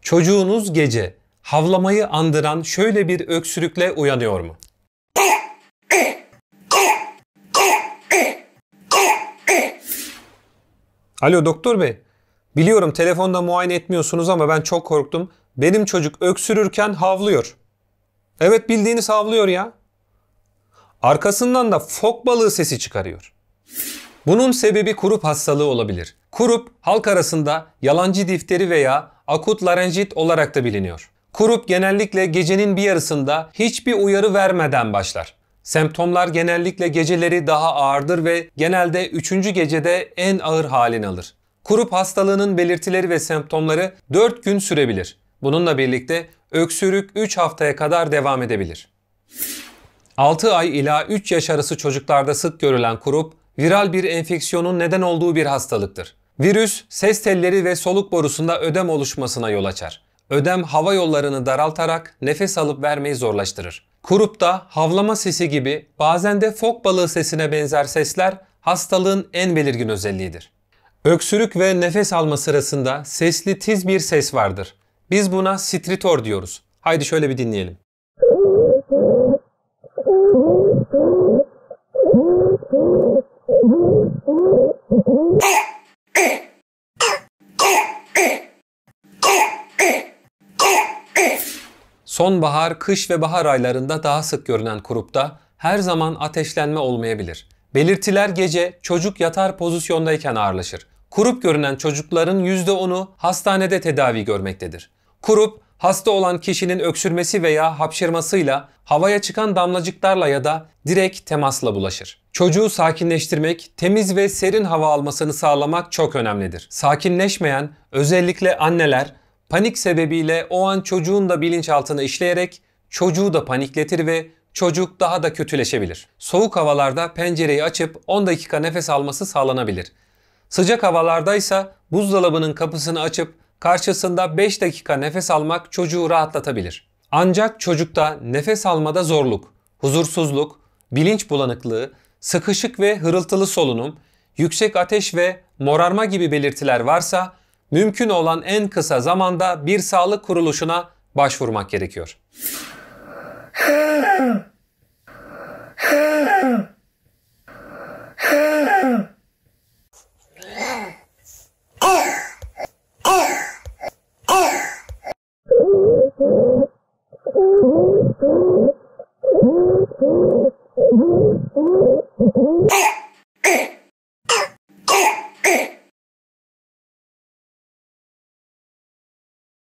Çocuğunuz gece havlamayı andıran şöyle bir öksürükle uyanıyor mu? Alo doktor bey, biliyorum telefonda muayene etmiyorsunuz ama ben çok korktum. Benim çocuk öksürürken havlıyor. Evet, bildiğiniz havlıyor ya. Arkasından da fok balığı sesi çıkarıyor. Bunun sebebi kurup hastalığı olabilir. Kurup halk arasında yalancı difteri veya akut larenjit olarak da biliniyor. Kurup genellikle gecenin bir yarısında hiçbir uyarı vermeden başlar. Semptomlar genellikle geceleri daha ağırdır ve genelde 3. gecede en ağır halini alır. Kurup hastalığının belirtileri ve semptomları 4 gün sürebilir. Bununla birlikte öksürük 3 haftaya kadar devam edebilir. 6 ay ila 3 yaş arası çocuklarda sık görülen kurup, viral bir enfeksiyonun neden olduğu bir hastalıktır. Virüs, ses telleri ve soluk borusunda ödem oluşmasına yol açar. Ödem hava yollarını daraltarak nefes alıp vermeyi zorlaştırır. Kurupta havlama sesi gibi bazen de fok balığı sesine benzer sesler hastalığın en belirgin özelliğidir. Öksürük ve nefes alma sırasında sesli tiz bir ses vardır. Biz buna stritor diyoruz. Haydi şöyle bir dinleyelim. Sonbahar, kış ve bahar aylarında daha sık görülen kurupta her zaman ateşlenme olmayabilir. Belirtiler gece çocuk yatar pozisyondayken ağırlaşır. Kurup görünen çocukların %10'u hastanede tedavi görmektedir. Kurup, hasta olan kişinin öksürmesi veya hapşırmasıyla, havaya çıkan damlacıklarla ya da direkt temasla bulaşır. Çocuğu sakinleştirmek, temiz ve serin hava almasını sağlamak çok önemlidir. Sakinleşmeyen, özellikle anneler, panik sebebiyle o an çocuğun da bilinçaltına işleyerek çocuğu da panikletir ve çocuk daha da kötüleşebilir. Soğuk havalarda pencereyi açıp 10 dakika nefes alması sağlanabilir. Sıcak havalardaysa buzdolabının kapısını açıp karşısında 5 dakika nefes almak çocuğu rahatlatabilir. Ancak çocukta nefes almada zorluk, huzursuzluk, bilinç bulanıklığı, sıkışık ve hırıltılı solunum, yüksek ateş ve morarma gibi belirtiler varsa mümkün olan en kısa zamanda bir sağlık kuruluşuna başvurmak gerekiyor.